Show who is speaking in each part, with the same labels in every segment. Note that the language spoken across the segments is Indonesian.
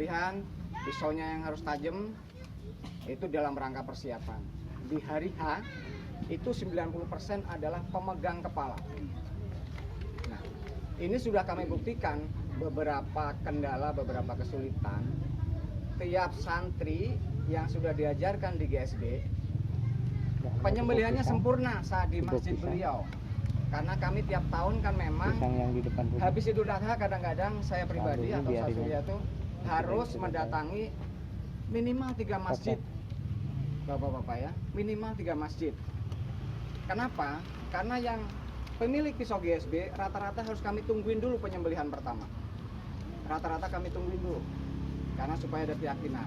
Speaker 1: penyembelihan, pisaunya yang harus tajam, itu dalam rangka persiapan. Di hari H itu 90% adalah pemegang kepala. Nah, ini sudah kami buktikan beberapa kendala, beberapa kesulitan. Tiap santri yang sudah diajarkan di GSB, penyembelihannya sempurna saat di masjid beliau. Karena kami tiap tahun kan memang habis Idul Adha kadang-kadang saya pribadi atau Ustaz Surya itu harus mendatangi minimal 3 masjid, bapak-bapak ya, minimal 3 masjid. Kenapa? Karena yang pemilik pisau GSB rata-rata harus kami tungguin dulu penyembelihan pertama. Rata-rata kami tungguin dulu, karena supaya ada keyakinan.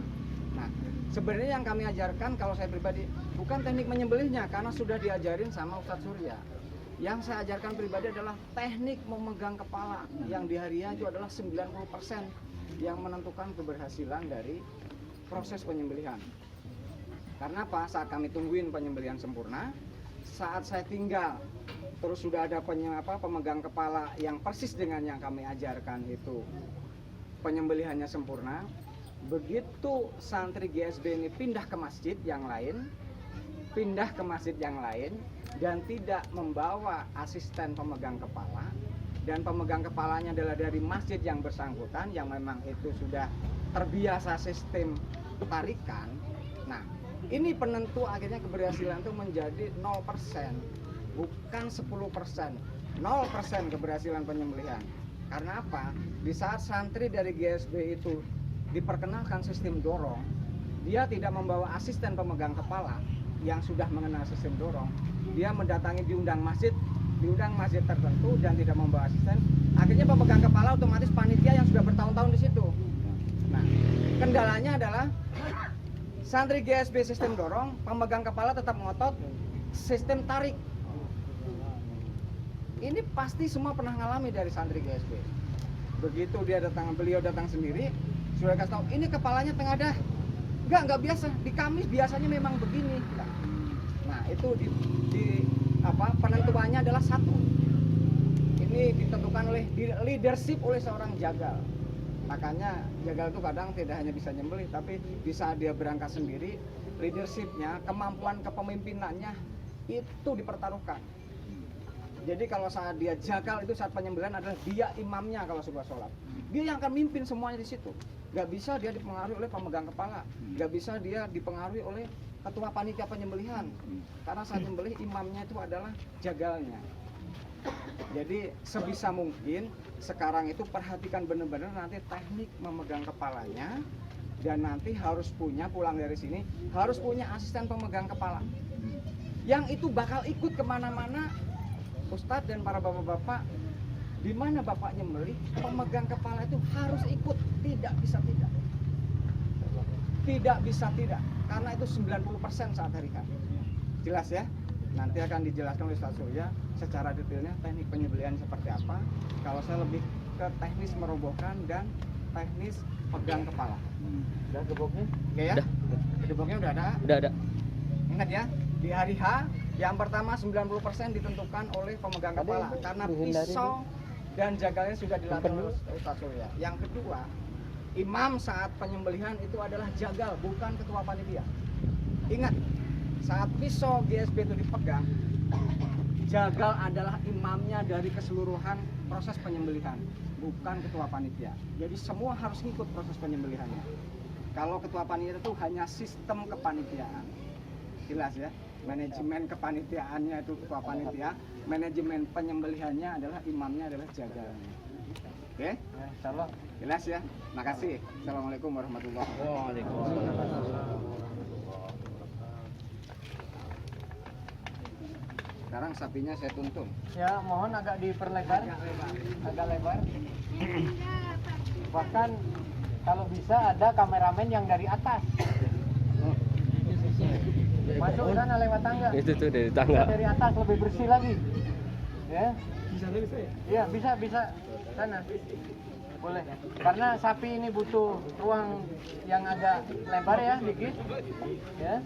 Speaker 1: Nah, sebenarnya yang kami ajarkan kalau saya pribadi bukan teknik menyembelihnya, karena sudah diajarin sama Ustaz Surya. Yang saya ajarkan pribadi adalah teknik memegang kepala, yang di harinya itu adalah 90% yang menentukan keberhasilan dari proses penyembelihan. Karena apa? Saat kami tungguin penyembelihan sempurna, saat saya tinggal terus sudah ada pemegang kepala yang persis dengan yang kami ajarkan itu, penyembelihannya sempurna. Begitu santri GSB ini pindah ke masjid yang lain, dan tidak membawa asisten pemegang kepala, dan pemegang kepalanya adalah dari masjid yang bersangkutan yang memang itu sudah terbiasa sistem tarikan. Nah, ini penentu akhirnya keberhasilan itu menjadi 0%, bukan 10%. 0% keberhasilan penyembelihan. Karena apa? Di saat santri dari GSB itu diperkenalkan sistem dorong, dia tidak membawa asisten pemegang kepala yang sudah mengenal sistem dorong. Dia mendatangi diundang masjid tertentu dan tidak membawa asisten. Akhirnya pemegang kepala otomatis panitia yang sudah bertahun-tahun di situ. Nah, kendalanya adalah santri GSB sistem dorong, pemegang kepala tetap ngotot sistem tarik. Ini pasti semua pernah ngalami dari santri GSB. Begitu beliau datang sendiri, sudah kasih tahu, ini kepalanya tengadah. Enggak biasa. Di Kamis biasanya memang begini. Nah, itu penentuannya adalah satu. Ini ditentukan oleh leadership oleh seorang jagal. Makanya jagal itu kadang tidak hanya bisa nyembelih, tapi bisa dia berangkat sendiri, leadershipnya, kemampuan kepemimpinannya itu dipertaruhkan. Jadi kalau saat dia jagal itu saat penyembelihan adalah dia imamnya kalau sebuah sholat. Dia yang akan mimpin semuanya di situ. Gak bisa dia dipengaruhi oleh pemegang kepala, gak bisa dia dipengaruhi oleh ketua panitia penyembelihan. Karena saat menyembelih imamnya itu adalah jagalnya. Jadi sebisa mungkin sekarang itu perhatikan benar-benar nanti teknik memegang kepalanya, dan nanti harus punya, pulang dari sini harus punya asisten pemegang kepala yang itu bakal ikut kemana-mana. Ustadz dan para bapak-bapak, di mana bapak nyembelih, pemegang kepala itu harus ikut, tidak bisa tidak, karena itu 90% saat hari H. Jelas ya? Nanti akan dijelaskan oleh Ustaz Surya secara detailnya teknik penyembelihan seperti apa. Kalau saya lebih ke teknis merobohkan dan teknis pegang kepala.
Speaker 2: Udah geboknya?
Speaker 1: Oke ya? Geboknya udah ada?
Speaker 2: Udah ada.
Speaker 1: Ingat ya, di hari H yang pertama 90% ditentukan oleh pemegang kepala karena pisau dan jagalnya sudah dilatih oleh Ustaz Surya. Yang kedua, imam saat penyembelihan itu adalah jagal, bukan ketua panitia. Ingat, saat pisau GSB itu dipegang, jagal adalah imamnya dari keseluruhan proses penyembelihan, bukan ketua panitia. Jadi semua harus ngikut proses penyembelihannya. Kalau ketua panitia itu hanya sistem kepanitiaan. Jelas ya? Manajemen kepanitiaannya itu ketua panitia, manajemen penyembelihannya adalah imamnya adalah jagalnya. Oke?
Speaker 2: Insyaallah.
Speaker 1: Jelas ya? Makasih. Assalamualaikum warahmatullahi wabarakatuh.
Speaker 2: Waalaikumsalam.
Speaker 1: Sekarang sapinya saya tuntun.
Speaker 2: Ya, mohon agak diperlebar. Agak lebar. Bahkan kalau bisa ada kameramen yang dari atas. Masuk sana lewat tangga.
Speaker 3: Itu tuh dari tangga.
Speaker 2: Dari atas lebih bersih lagi. Ya.
Speaker 1: Bisa ya?
Speaker 2: Iya, bisa sana. Boleh. Karena sapi ini butuh ruang yang agak lebar ya, dikit. Ya.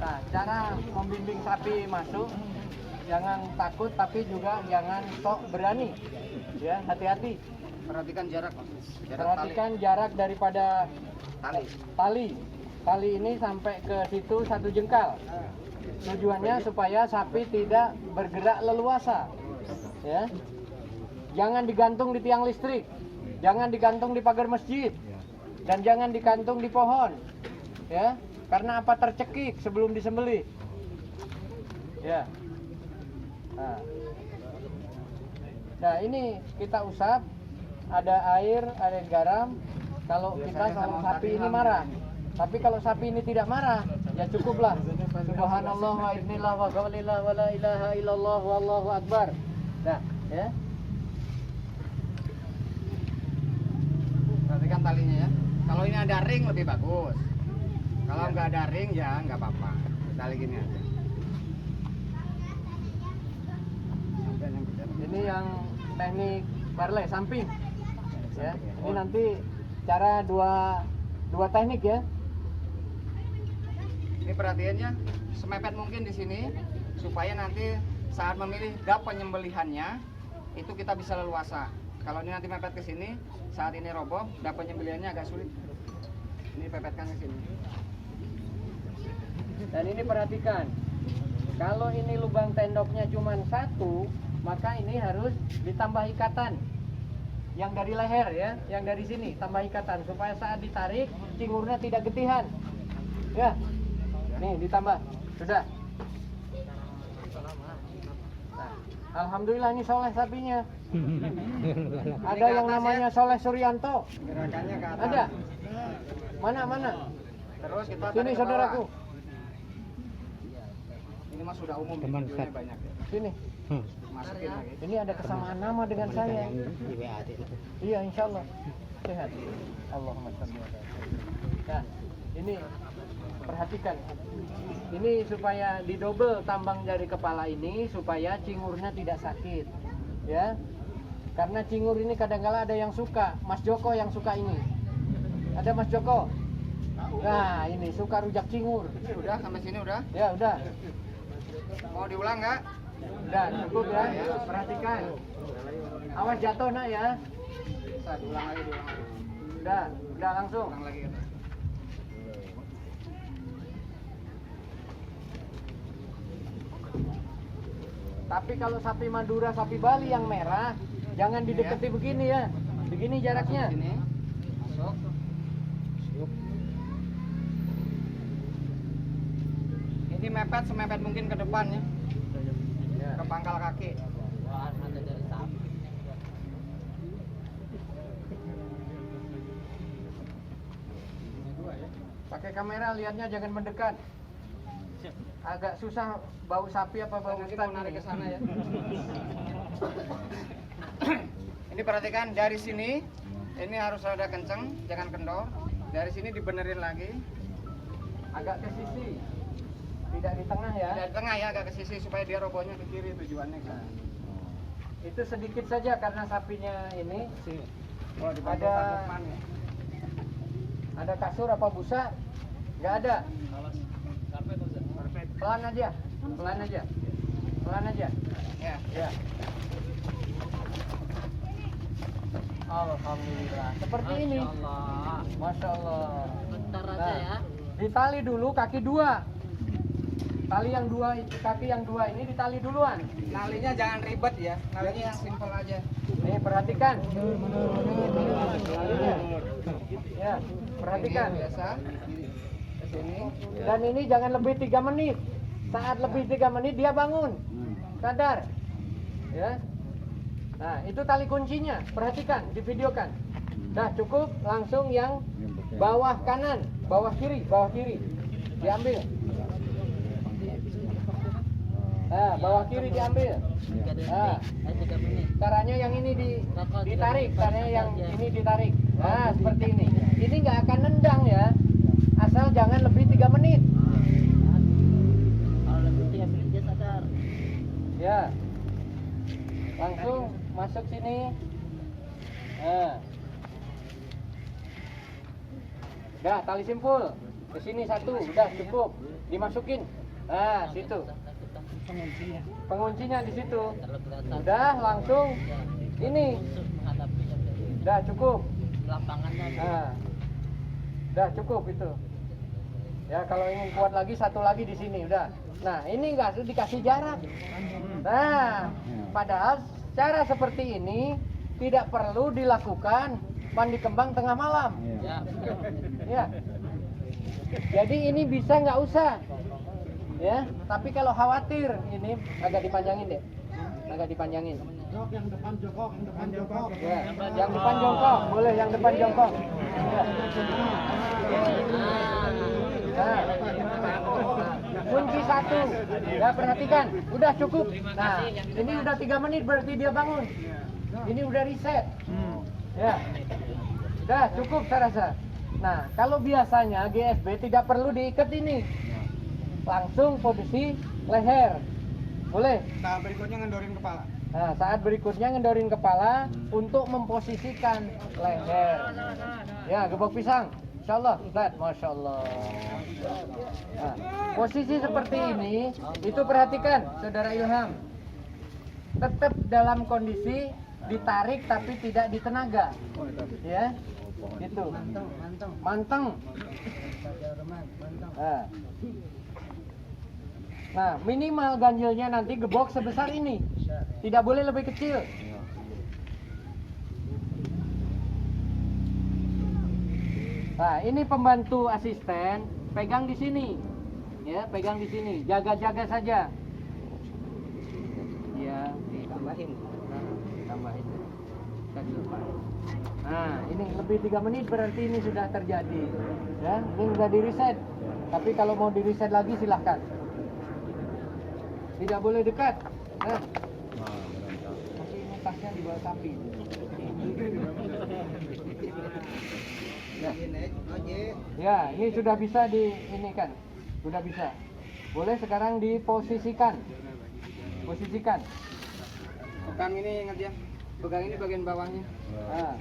Speaker 2: Nah, cara membimbing sapi masuk, jangan takut tapi juga jangan sok berani. Ya, hati-hati.
Speaker 1: Perhatikan jarak, Mas.
Speaker 2: Perhatikan jarak daripada
Speaker 1: tali.
Speaker 2: Tali ini sampai ke situ 1 jengkal. Tujuannya supaya sapi tidak bergerak leluasa. Ya. Jangan digantung di tiang listrik, jangan digantung di pagar masjid, dan jangan digantung di pohon. Ya, karena apa, tercekik sebelum disembelih. Ya. Nah, ini kita usap, ada air, ada garam. Kalau kita sama sapi ini marah. Tapi kalau sapi ini tidak marah, ya cukuplah. Subhanallah wa idnillah wa gawlillah wa la ilaha illallah wallahu akbar. Nah, ya.
Speaker 1: Perhatikan talinya ya. Kalau ini ada ring lebih bagus. Kalau nggak ada ring ya nggak apa-apa. Tali gini aja.
Speaker 2: Ini yang teknik barley samping. Ya, ini nanti cara dua teknik ya.
Speaker 1: Ini perhatiannya semepet mungkin di sini supaya nanti saat memilih dap penyembelihannya itu kita bisa leluasa. Kalau ini nanti mepet ke sini, saat ini roboh, dap penyembelihannya agak sulit. Ini pepetkan ke sini.
Speaker 2: Dan ini perhatikan, kalau ini lubang tendoknya cuma 1, maka ini harus ditambah ikatan. Yang dari leher ya, yang dari sini tambah ikatan supaya saat ditarik cingurnya tidak getihan. Ya. Nih ditambah. Sudah. Nah, alhamdulillah ini soleh sapinya. Ada yang namanya Soleh Suryanto.
Speaker 1: Gerakannya ke atas.
Speaker 2: Ada. Mana?
Speaker 1: Terus kita
Speaker 2: Sini
Speaker 1: tarik ke
Speaker 2: saudaraku.
Speaker 1: bawah. Ini mah sudah umum,
Speaker 3: Teman
Speaker 1: videonya
Speaker 3: Ustaz.
Speaker 1: banyak ya.
Speaker 2: Sini.
Speaker 1: Masukin lagi.
Speaker 2: Ini ada kesamaan nama dengan saya. Iya, insya Allah sehat. Allahumma sholli ala Sayyidina. Nah, ini perhatikan. Ini supaya didobel tambang dari kepala ini supaya cingurnya tidak sakit. Ya. Karena cingur ini kadang-kala ada yang suka. Mas Joko yang suka ini. Ada Mas Joko. Nah, ini suka rujak cingur.
Speaker 1: Udah sampai sini udah.
Speaker 2: Ya, udah.
Speaker 1: Mau diulang nggak?
Speaker 2: Udah, cukup ya. Perhatikan. Awas jatuh nak ya.
Speaker 1: Bisa diulang lagi.
Speaker 2: Udah langsung.
Speaker 1: Ulang lagi.
Speaker 2: Tapi kalau sapi Madura, sapi Bali yang merah, jangan didekati begini ya. Begini jaraknya.
Speaker 1: Masuk sini. Masuk. Ini mepet semepet mungkin ke depan ya. Ke pangkal kaki.
Speaker 2: Pakai kamera lihatnya jangan mendekat. Agak susah bau sapi apa bau
Speaker 1: Nanti
Speaker 2: hutan
Speaker 1: mau narik
Speaker 2: ini.
Speaker 1: ke sana ya. Ini perhatikan dari sini, ini harus rada kenceng, jangan kendor. Dari sini dibenerin lagi.
Speaker 2: Agak ke sisi. Tidak di tengah ya.
Speaker 1: Dari tengah ya, agak ke sisi supaya dia robohnya ke kiri tujuannya kan.
Speaker 2: Itu sedikit saja karena sapinya ini
Speaker 1: Oh,
Speaker 2: ada ada kasur apa busa? Nggak ada. Pelan aja.
Speaker 1: Ya.
Speaker 2: Ya. Alhamdulillah. Seperti ini. Masya Allah.
Speaker 4: Bentar aja
Speaker 2: Nah,
Speaker 4: ya.
Speaker 2: ditali dulu kaki 2. Tali yang 2, kaki yang 2 ini ditali duluan.
Speaker 1: Nalinya jangan ribet ya, nalinya yang simple aja.
Speaker 2: Nih perhatikan. Talinya. Ya, perhatikan.
Speaker 1: Ini biasa. Ke sini.
Speaker 2: Dan ini jangan lebih 3 menit. Saat lebih 3 menit dia bangun. Sadar. Ya. Nah, itu tali kuncinya. Perhatikan, divideokan. Nah, cukup langsung yang bawah kanan, bawah kiri. Diambil. Nah, bawah kiri diambil.
Speaker 4: 3 menit.
Speaker 2: Caranya yang ini ditarik, caranya yang ini ditarik. Nah, seperti ini. Ini nggak akan nendang ya. Asal jangan lebih 3 menit.
Speaker 4: Kalau lebih 3 menit dia sadar.
Speaker 2: Ya. Langsung masuk sini. Nah. Udah, tali simpul. Ke sini 1, udah cukup. Dimasukin. Nah, situ. Penguncinya di situ.
Speaker 4: Kalau kelihatan
Speaker 2: Udah, langsung ini.
Speaker 4: untuk menghadapi
Speaker 2: Udah cukup.
Speaker 4: Lapangannya.
Speaker 2: Udah cukup itu. Ya kalau ingin kuat lagi satu lagi di sini udah. Nah ini enggak dikasih jarak. Nah padahal cara seperti ini tidak perlu dilakukan mandi kembang tengah malam.
Speaker 4: Ya.
Speaker 2: Ya. Jadi ini bisa nggak usah. Ya. Tapi kalau khawatir ini agak dipanjangin deh. Agak dipanjangin.
Speaker 3: Yang depan jongkok.
Speaker 2: Ya. Yang depan jongkok, boleh yang depan jongkok. Ya. Nah, kunci satu. Ya perhatikan, udah cukup. Nah, ini udah 3 menit berarti dia bangun. Ini udah reset. Ya, udah cukup saya rasa. Nah, kalau biasanya GSB tidak perlu diikat ini, langsung posisi leher. Boleh.
Speaker 1: Nah, berikutnya ngendorin kepala.
Speaker 2: Nah, saat berikutnya ngendorin kepala untuk memposisikan leher. Ya, gebok pisang. Insyaallah, Ustaz. Masya Allah. Nah, posisi seperti ini, itu perhatikan, Saudara Ilham. Tetap dalam kondisi ditarik tapi tidak ditenaga. Ya, itu. Manteng. Nah, minimal ganjilnya nanti gebok sebesar ini. Tidak boleh lebih kecil. Nah, ini pembantu asisten, pegang di sini. Ya, pegang di sini. Jaga-jaga saja. Ya, ditambahin. Tambahin. Nah, ini lebih 3 menit berarti ini sudah terjadi. Ya, ini sudah di reset. Tapi kalau mau di reset lagi silahkan. Tidak boleh dekat. Nah. Tapi ini tasnya di bawah sapi. Ya, ini sudah bisa ini kan. Sudah bisa. Boleh sekarang diposisikan. Posisikan.
Speaker 1: Pegang ini ingat ya. Pegang ini bagian bawahnya.
Speaker 2: Nah.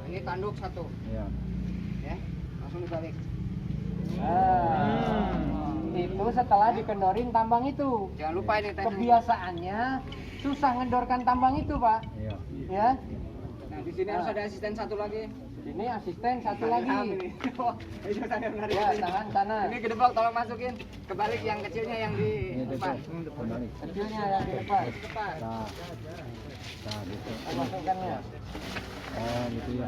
Speaker 1: Ini tanduk satu.
Speaker 3: Ya.
Speaker 1: Ya, langsung dibalik.
Speaker 2: Nah. Itu setelah dikendorin tambang itu.
Speaker 1: Jangan lupa ini teknik.
Speaker 2: Kebiasaannya susah ngendorkan tambang itu, Pak.
Speaker 3: Iya.
Speaker 2: Ya.
Speaker 1: Nah, di sini harus ada asisten satu lagi.
Speaker 2: Ini asisten satu lagi.
Speaker 1: Ini. Ayo saya menarik.
Speaker 2: Ya, tangan sana.
Speaker 1: Ini ke depan tolong masukin. Kebalik yang kecilnya yang di depan.
Speaker 2: Kecilnya yang di depan.
Speaker 3: Nah, gitu.
Speaker 2: Masukkannya.
Speaker 3: Oh, gitu ya.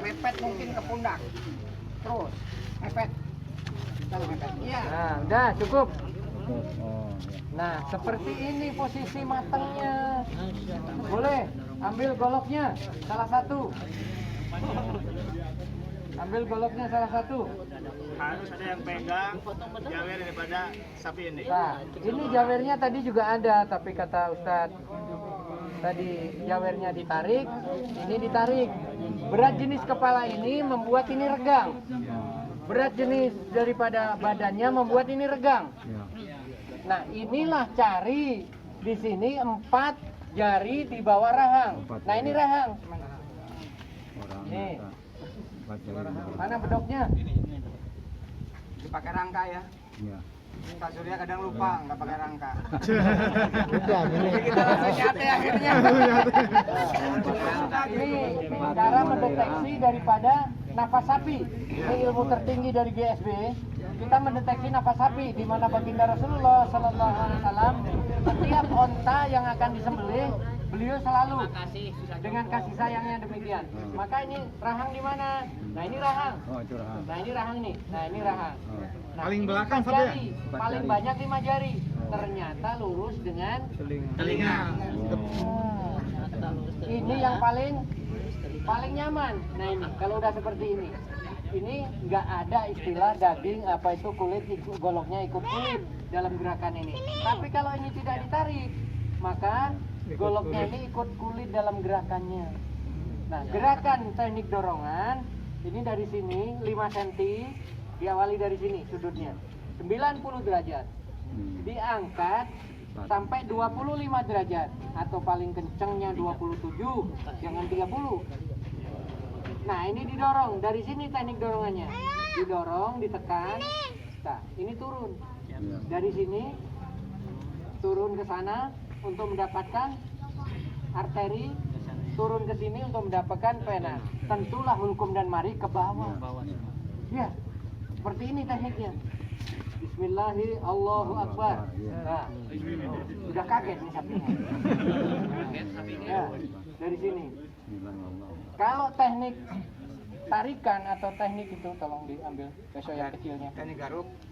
Speaker 1: Mepet mungkin ke pundak. Terus mepet. Kalau mepet. Iya.
Speaker 2: Nah, udah cukup.
Speaker 3: Betul. Oh, ya.
Speaker 2: Nah, seperti ini posisi matangnya. Boleh ambil goloknya salah satu. Ambil goloknya salah satu.
Speaker 5: Harus ada yang pegang jawer daripada sapi ini.
Speaker 2: Nah, ini jawernya tadi juga ada, tapi kata Ustadz tadi jawernya ditarik, ini ditarik. Berat jenis kepala ini membuat ini regang. Berat jenis daripada badannya membuat ini regang.
Speaker 3: Ya.
Speaker 2: Nah, inilah cari di sini 4 jari di bawah rahang. Nah, ini rahang.
Speaker 3: Orang
Speaker 2: Nih.
Speaker 3: baca.
Speaker 2: Mana bedoknya?
Speaker 1: Dipakai rangka ya.
Speaker 3: Ya.
Speaker 1: Pak Surya kadang lupa nggak pakai rangka.
Speaker 3: Udah,
Speaker 1: Jadi kita langsung nyate akhirnya.
Speaker 2: Ini cara mendeteksi daripada nafas sapi. Ini ilmu tertinggi dari GSB. Kita mendeteksi nafas sapi di mana baginda Rasulullah Sallallahu Alaihi Wasallam setiap onta yang akan disembelih beliau selalu dengan kasih sayangnya demikian. Maka ini rahang di mana? Nah ini rahang.
Speaker 3: Oh, itu rahang.
Speaker 2: Nah ini rahang nih. Nah ini rahang.
Speaker 3: Oh.
Speaker 2: Nah,
Speaker 5: Paling
Speaker 2: ini
Speaker 5: belakang
Speaker 2: 4
Speaker 5: satu ya?
Speaker 2: jari.
Speaker 3: 4
Speaker 2: Paling
Speaker 3: jari.
Speaker 2: banyak 5 jari. Ternyata lurus dengan
Speaker 5: Telinga.
Speaker 2: ini yang paling nyaman. Nah ini kalau udah seperti ini nggak ada istilah daging apa itu kulit goloknya ikut kulit dalam gerakan ini. Tapi kalau ini tidak ditarik, maka goloknya ini ikut kulit dalam gerakannya. Nah gerakan teknik dorongan ini dari sini 5 cm diawali dari sini sudutnya 90 derajat, diangkat sampai 25 derajat atau paling kencengnya 27, jangan 30. Nah ini didorong dari sini teknik dorongannya, didorong, ditekan. Nah ini turun dari sini turun ke sana untuk mendapatkan arteri turun ke sini untuk mendapatkan pena. Tentulah hulkum dan mari ke bawah. Ya, seperti ini tekniknya. Bismillahi Allahu Akbar. Nah, sudah kaget nih sapinya. Ya, dari sini. Kalau teknik tarikan atau teknik itu tolong diambil besok yang kecilnya.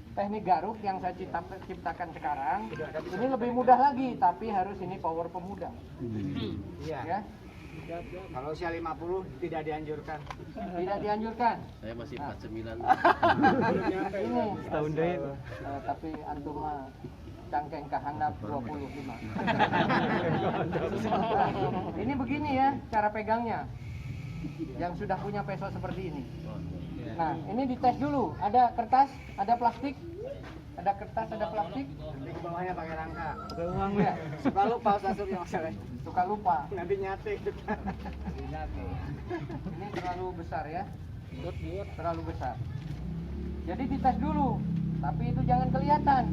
Speaker 2: Teknik garuk yang saya ciptakan sekarang ini lebih mudah lagi, tapi harus ini power pemuda.
Speaker 1: Iya.
Speaker 2: Ya,
Speaker 1: Kalau usia 50 tidak dianjurkan.
Speaker 2: tidak dianjurkan.
Speaker 6: Saya masih 49.
Speaker 2: Ini
Speaker 3: Setahun deh.
Speaker 2: tapi antum mah cangkeng kahanap 25. Ini begini ya cara pegangnya. Yang sudah punya peso seperti ini. Nah, ini dites dulu. Ada kertas, ada plastik. Ada kertas, ada plastik.
Speaker 1: Nanti ke bawahnya pakai rangka.
Speaker 2: Ada uang ya.
Speaker 1: Suka lupa Ustaz Surya masalah.
Speaker 2: Suka lupa.
Speaker 1: Nanti nyatik.
Speaker 2: Ini terlalu besar ya. Terlalu besar. Jadi dites dulu. Tapi itu jangan kelihatan.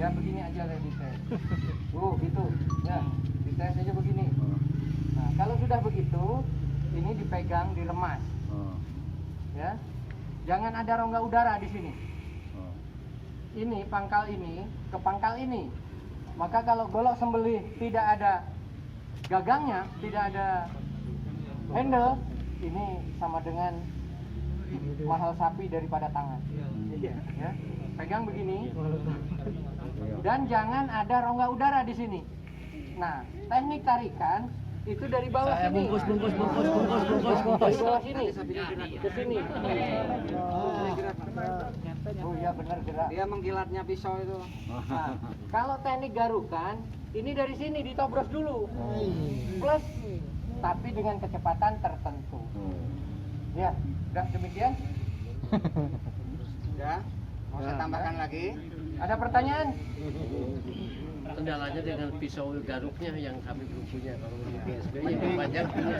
Speaker 2: Ya begini aja lah dites. Gitu. Ya, dites aja begini. Nah, kalau sudah begitu, ini dipegang, diremas. Ya. Jangan ada rongga udara di sini. Ini pangkal ini ke pangkal ini. Maka kalau golok sembelih tidak ada gagangnya, tidak ada handle, ini sama dengan mahal sapi daripada tangan. Ya. Pegang begini. Dan jangan ada rongga udara di sini. Nah, teknik tarikan itu dari bawah sini. Bungkus. Dari bawah sini ke sini. Oh iya benar gerak.
Speaker 1: Dia mengkilatnya pisau itu.
Speaker 2: Nah, kalau teknik garukan ini dari sini ditobros dulu. Plus tapi dengan kecepatan tertentu. Ya, sudah demikian.
Speaker 1: Ya. Mau saya tambahkan lagi?
Speaker 2: Ada pertanyaan?
Speaker 6: Kendalanya dengan pisau garuknya yang kami belum punya. Kalau di BSB yang banyak punya.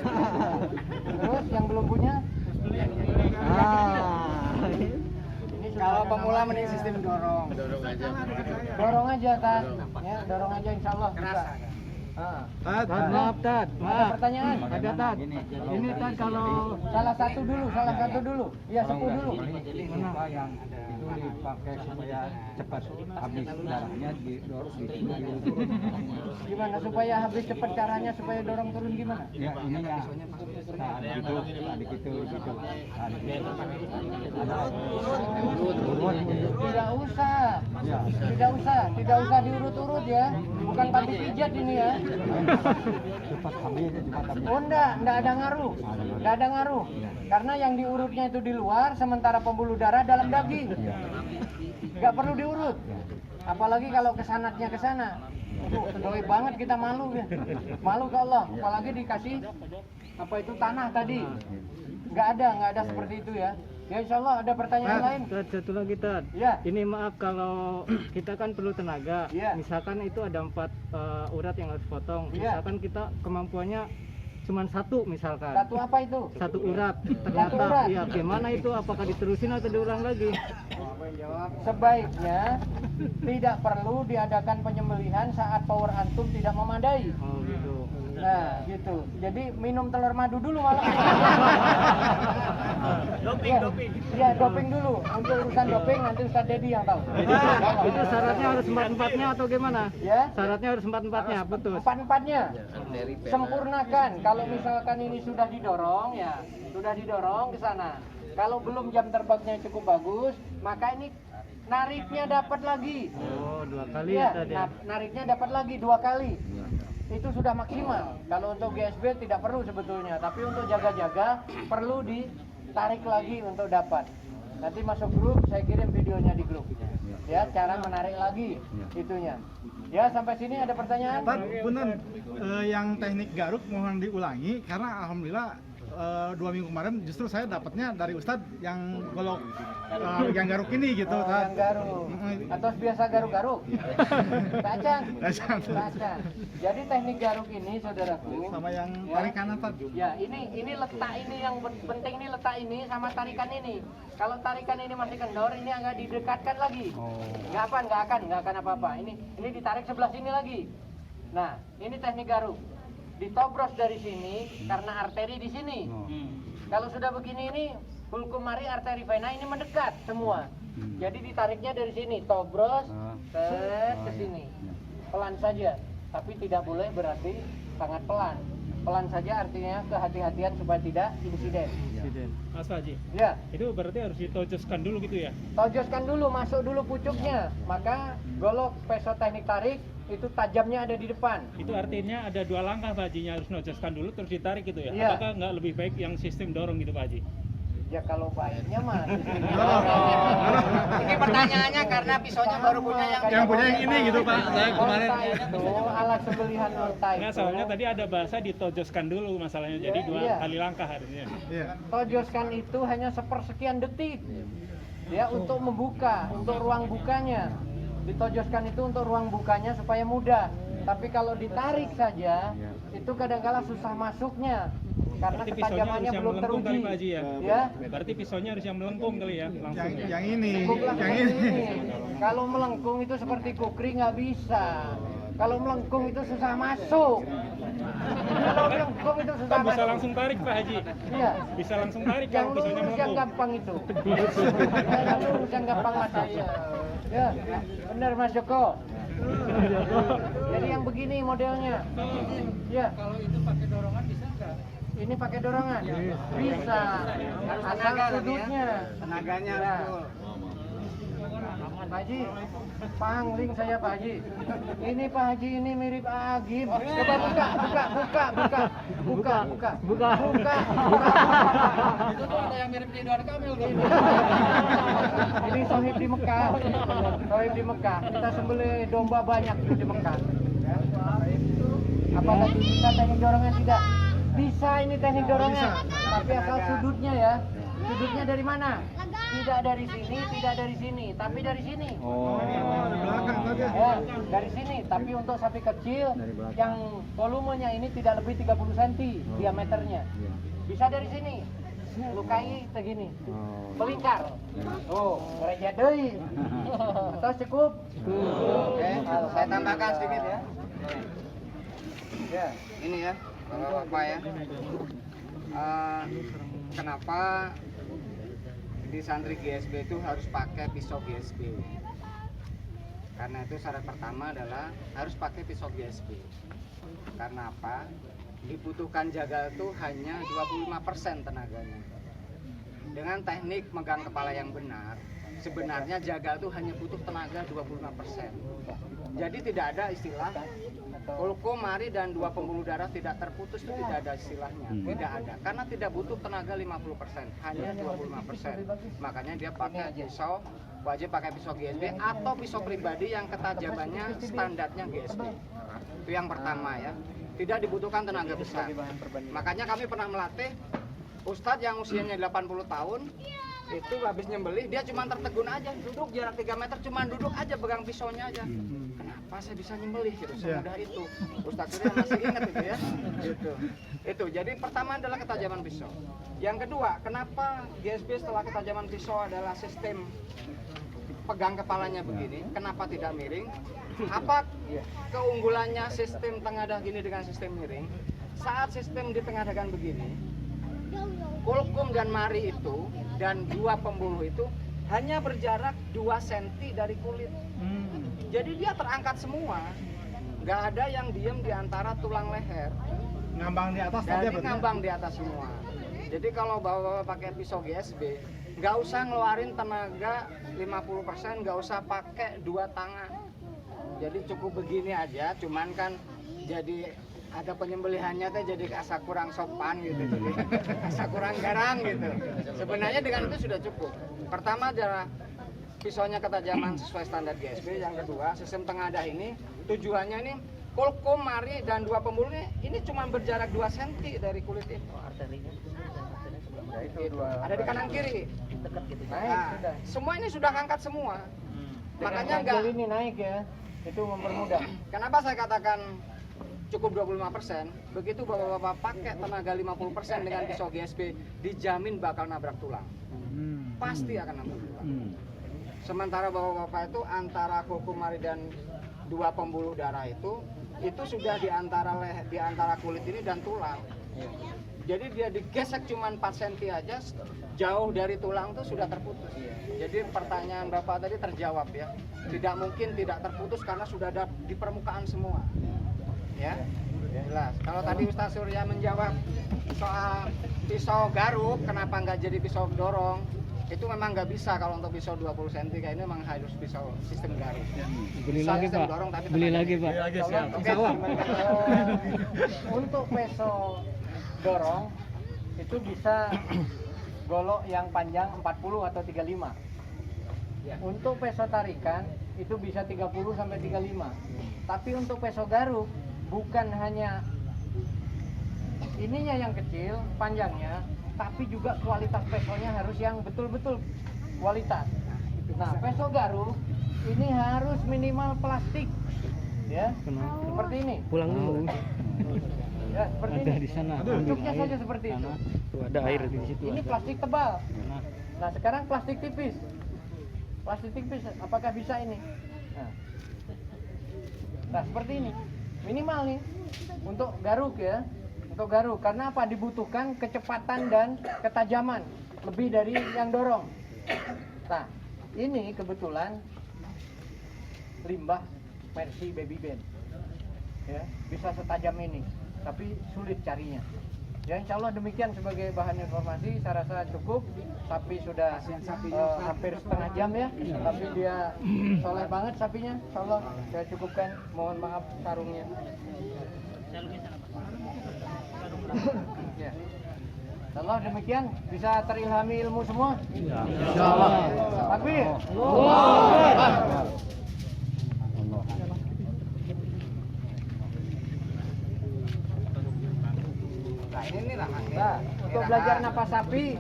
Speaker 2: Terus yang belum punya? Ini sudah
Speaker 1: Kalau
Speaker 2: ada
Speaker 1: pemula
Speaker 2: namanya.
Speaker 1: mending sistem dorong.
Speaker 6: Dorong aja.
Speaker 2: Dorong aja kan? Ya, dorong aja insya Allah bisa. Maaf Tad, ada pertanyaan? Ada Tad. Ini Tad kalau salah satu dulu. Iya, sepuh dulu.
Speaker 3: Apa yang itu dipakai supaya cepat habis darahnya didorong
Speaker 2: Gimana supaya habis cepat caranya supaya dorong turun gimana?
Speaker 3: ya ini ya adik itu gitu
Speaker 2: Tidak usah diurut-urut ya, bukan panti pijat ini ya.
Speaker 3: cepat habis
Speaker 2: Oh enggak ada ngaruh, karena yang diurutnya itu di luar, sementara pembuluh darah dalam daging. Nggak perlu diurut, apalagi kalau kesanatnya ke sana. Doi banget kita malu ya, malu ke Allah, apalagi dikasih apa itu tanah tadi. Nggak ada seperti itu ya. Ya insya Allah ada pertanyaan lain.
Speaker 7: Tad, satu lagi Tad.
Speaker 2: Ya.
Speaker 7: Ini maaf kalau kita kan perlu tenaga.
Speaker 2: Ya.
Speaker 7: Misalkan itu ada 4 urat yang harus potong.
Speaker 2: Ya.
Speaker 7: Misalkan kita kemampuannya cuma 1 misalkan.
Speaker 2: Satu apa itu?
Speaker 7: 1 urat.
Speaker 2: Satu
Speaker 7: Ternyata
Speaker 2: urat.
Speaker 7: ya gimana itu? Apakah diterusin atau diulang lagi?
Speaker 2: Sebaiknya tidak perlu diadakan penyembelihan saat power antum tidak memadai.
Speaker 7: Oh gitu.
Speaker 2: Nah, gitu. Jadi minum telur madu dulu malam. Doping. Iya, doping dulu. Untuk urusan doping nanti Ustaz Dedi yang tahu.
Speaker 7: Itu syaratnya harus 4-4-nya atau gimana?
Speaker 2: Ya.
Speaker 7: Syaratnya harus 4-4-nya, betul.
Speaker 2: Empat-empatnya. Sempurnakan. Kalau misalkan ini sudah didorong ya, sudah didorong ke sana. Kalau belum jam terbangnya cukup bagus, maka ini nariknya dapat lagi.
Speaker 7: Oh, 2 kali
Speaker 2: Iya,
Speaker 7: ya tadi.
Speaker 2: nariknya dapat lagi 2 kali. Itu sudah maksimal. Kalau untuk GSB tidak perlu sebetulnya, tapi untuk jaga-jaga perlu ditarik lagi untuk dapat. Nanti masuk grup, saya kirim videonya di grup. Ya, cara menarik lagi itunya. Ya, sampai sini ada pertanyaan?
Speaker 8: Tad, punten, yang teknik garuk mohon diulangi karena alhamdulillah 2 minggu kemarin justru saya dapatnya dari Ustadz yang golok yang garuk ini gitu.
Speaker 2: Oh, yang garuk. Atau biasa garuk-garuk? Kacang. Jadi teknik garuk ini saudaraku
Speaker 8: Sama yang
Speaker 2: ya.
Speaker 8: tarikan Tad.
Speaker 2: Ya, ini letak ini yang penting nih, letak ini sama tarikan ini. Kalau tarikan ini masih kendor, ini agak didekatkan lagi. Nggak akan apa-apa. Ini ditarik sebelah sini lagi. Nah, ini teknik garuk. ditobros dari sini karena arteri di sini. Kalau sudah begini ini hulkumari arteri vena ini mendekat semua. Jadi ditariknya dari sini, tobros ke sini. Pelan saja, tapi tidak boleh berarti sangat pelan. Pelan saja artinya kehati-hatian supaya tidak insiden.
Speaker 9: Mas Haji,
Speaker 2: Ya,
Speaker 9: itu berarti harus ditojoskan dulu gitu ya?
Speaker 2: tojoskan dulu, masuk dulu pucuknya. Maka golok peso teknik tarik itu tajamnya ada di depan.
Speaker 9: Itu artinya ada dua langkah Pak Hajinya, harus nojoskan dulu terus ditarik gitu ya?
Speaker 2: Iya.
Speaker 9: Apakah nggak lebih baik yang sistem dorong gitu Pak Haji?
Speaker 2: Ya kalau baiknya mah.
Speaker 1: Ini pertanyaannya karena pisaunya baru punya
Speaker 8: Yang punya yang ini gitu Pak. Saya kemarin.
Speaker 2: Onta itu alat sembelihan onta
Speaker 9: Nggak,
Speaker 2: itu.
Speaker 9: soalnya tadi ada bahasa ditojoskan dulu masalahnya, jadi dua
Speaker 2: Iya.
Speaker 9: kali langkah harusnya.
Speaker 8: Iya.
Speaker 2: Tojoskan itu hanya sepersekian detik. Ya untuk membuka, untuk ruang bukanya. Ditojoskan itu untuk ruang bukanya supaya mudah. Tapi kalau ditarik saja, itu kadang-kala susah masuknya. Karena
Speaker 9: Berarti pisaunya harus
Speaker 2: ketajamannya
Speaker 9: yang
Speaker 2: belum
Speaker 9: melengkung
Speaker 2: teruji.
Speaker 9: kali Pak Haji ya?
Speaker 2: Ya.
Speaker 9: Berarti pisaunya harus yang melengkung kali ya, langsung ya?
Speaker 8: Yang ini,
Speaker 2: Cukuplah
Speaker 8: yang
Speaker 2: seperti
Speaker 8: ini.
Speaker 2: Kalau melengkung itu seperti kukri nggak bisa. Kalau melengkung itu susah masuk. Kalau melengkung itu susah
Speaker 9: Kan bisa
Speaker 2: masuk.
Speaker 9: langsung tarik Pak Haji?
Speaker 2: Iya.
Speaker 9: Bisa langsung tarik
Speaker 2: Yang
Speaker 9: kalau pisaunya
Speaker 2: lurus yang
Speaker 9: melengkung?
Speaker 2: gampang itu. Yang lurus yang gampang masuk. Ya, benar Mas Joko. Jadi yang begini modelnya. Ya. Kalau itu pakai dorongan bisa nggak? Ini pakai dorongan? Bisa. Asal sudutnya.
Speaker 1: Tenaganya
Speaker 2: Ya.
Speaker 1: full.
Speaker 2: Pak Haji, pangling saya Pak Haji. Ini Pak Haji ini mirip Agib. Coba buka.
Speaker 1: Itu tuh ada yang mirip Ridwan Kamil tuh.
Speaker 2: Ini sohib di Mekah. Sohib di Mekah. Kita sembelih domba banyak di Mekah. Apa tadi bisa teknik dorongan tidak? Bisa ini teknik dorongan. Tapi asal sudutnya ya. Sudutnya dari mana? Tidak dari sini, tidak dari sini, tapi dari sini.
Speaker 8: Di belakang saja.
Speaker 2: Ya, dari sini. Tapi untuk sapi kecil yang volumenya ini tidak lebih 30 cm diameternya. Bisa dari sini. Lukai segini. Melingkar. Oh, gereja deui. Terus cukup.
Speaker 1: Oke, saya tambahkan sedikit ya.
Speaker 2: Ya.
Speaker 1: Ini ya, Bapak ya. Kenapa di santri GSB itu harus pakai pisau GSB? Karena itu syarat pertama adalah harus pakai pisau GSB. Karena apa? Dibutuhkan jagal itu hanya 25% tenaganya. Dengan teknik megang kepala yang benar, sebenarnya jagal itu hanya butuh tenaga 25%. Jadi tidak ada istilah hulkumari dan dua pembuluh darah tidak terputus, itu tidak ada istilahnya. Tidak ada, karena tidak butuh tenaga 50%, hanya 25%. Makanya dia pakai pisau, wajib pakai pisau GSB atau pisau pribadi yang ketajamannya standarnya GSB. Itu yang pertama ya. Tidak dibutuhkan tenaga besar. Makanya kami pernah melatih Ustadz yang usianya 80 tahun, itu habis nyembelih dia cuma tertegun aja, duduk jarak 3 meter, cuma duduk aja pegang pisaunya aja. Kenapa saya bisa nyembelih gitu, semudah itu. Ustadz itu masih ingat itu ya. Gitu. Itu jadi pertama adalah ketajaman pisau. Yang kedua, kenapa GSB setelah ketajaman pisau adalah sistem pegang kepalanya begini, kenapa tidak miring? Apa keunggulannya sistem tengadah gini dengan sistem miring? Saat sistem ditengadahkan begini, kulkum dan mari itu dan dua pembuluh itu hanya berjarak 2 cm dari kulit. Jadi dia terangkat semua, nggak ada yang diem di antara tulang leher.
Speaker 8: Ngambang di atas saja
Speaker 1: Jadi
Speaker 8: berarti.
Speaker 1: ngambang di atas semua. Jadi kalau bapak pakai pisau GSB, nggak usah ngeluarin tenaga 50%, nggak usah pakai 2 tangan. Jadi cukup begini aja, cuman kan jadi ada penyembelihannya teh jadi asa kurang sopan gitu, jadi asa kurang garang gitu. Sebenarnya dengan itu sudah cukup. Pertama adalah pisaunya ketajaman sesuai standar GSB. Yang kedua, sistem tengadah ini tujuannya ini kulkum, mari dan dua pembuluhnya ini cuma berjarak 2 cm dari kulit ini. Ada di kanan kiri. Nah, semua ini sudah angkat semua. Makanya enggak
Speaker 2: ini naik ya. Itu mempermudah.
Speaker 1: Kenapa saya katakan cukup 25%? Begitu bapak-bapak pakai tenaga 50% dengan pisau GSB, dijamin bakal nabrak tulang. Pasti akan nabrak tulang. Sementara bapak-bapak itu antara kulkumari dan dua pembuluh darah itu itu sudah di antara kulit ini dan tulang. Jadi dia digesek cuma 4 cm aja, jauh dari tulang itu sudah terputus. Jadi pertanyaan Bapak tadi terjawab ya. Tidak mungkin tidak terputus karena sudah ada di permukaan semua. Ya, jelas. Kalau tadi Ustaz Surya menjawab soal pisau garuk, kenapa nggak jadi pisau dorong? Itu memang nggak bisa kalau untuk pisau 20 cm kayak ini memang harus pisau sistem garuk.
Speaker 7: Beli
Speaker 1: Bisa
Speaker 7: lagi
Speaker 1: sistem
Speaker 7: Pak.
Speaker 1: dorong, tapi
Speaker 7: Beli
Speaker 1: tenaganya
Speaker 7: lagi Pak.
Speaker 2: Untuk peso dorong itu bisa golok yang panjang 40 atau 35. Untuk peso tarikan itu bisa 30 sampai 35. Tapi untuk peso garuk bukan hanya ininya yang kecil, panjangnya, tapi juga kualitas pesonya harus yang betul-betul kualitas. Nah, peso garuk ini harus minimal plastik, ya, seperti ini.
Speaker 7: Pulang dulu.
Speaker 2: Ya, seperti
Speaker 7: Ada
Speaker 2: ini.
Speaker 7: di sana.
Speaker 2: Bentuknya saja seperti itu.
Speaker 7: Tuh ada air di situ.
Speaker 2: Ini
Speaker 7: ada.
Speaker 2: plastik tebal. Nah, sekarang plastik tipis. Plastik tipis, apakah bisa ini? Nah, seperti ini. Minimal nih untuk garuk ya. Untuk garuk, karena apa? Dibutuhkan kecepatan dan ketajaman lebih dari yang dorong. Nah, ini kebetulan limbah Mercy Baby Band. Ya, bisa setajam ini, tapi sulit carinya. Ya, insya Allah demikian sebagai bahan informasi. Saya rasa cukup. Sapi sudah hampir setengah jam ya, tapi dia soleh banget sapinya. Insya Allah saya cukupkan. Mohon maaf sarungnya. Ya. Allah demikian bisa terilhami ilmu semua.
Speaker 7: Insyaallah.
Speaker 2: Takbir.
Speaker 1: Nah, ini lah
Speaker 2: Nah, untuk belajar napas sapi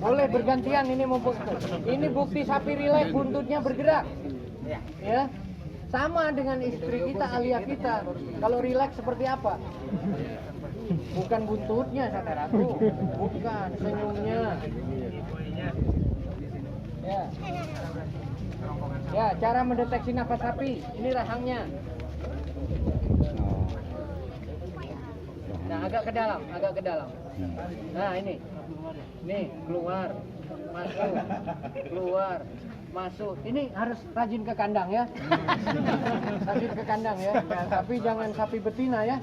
Speaker 2: boleh bergantian, ini mumpung ini bukti sapi rileks buntutnya bergerak. Ya. Sama dengan istri kita, alia kita. Kalau rileks seperti apa? Bukan buntutnya saudaraku, bukan senyumnya. Ya. Ya, cara mendeteksi napas sapi, ini rahangnya. Nah, agak ke dalam, agak ke dalam. Nah, ini. Nih, keluar, masuk, keluar, masuk. Ini harus rajin ke kandang ya. Rajin ke kandang ya. Tapi jangan sapi betina ya.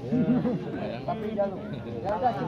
Speaker 2: Sapi jalur. Ya udah.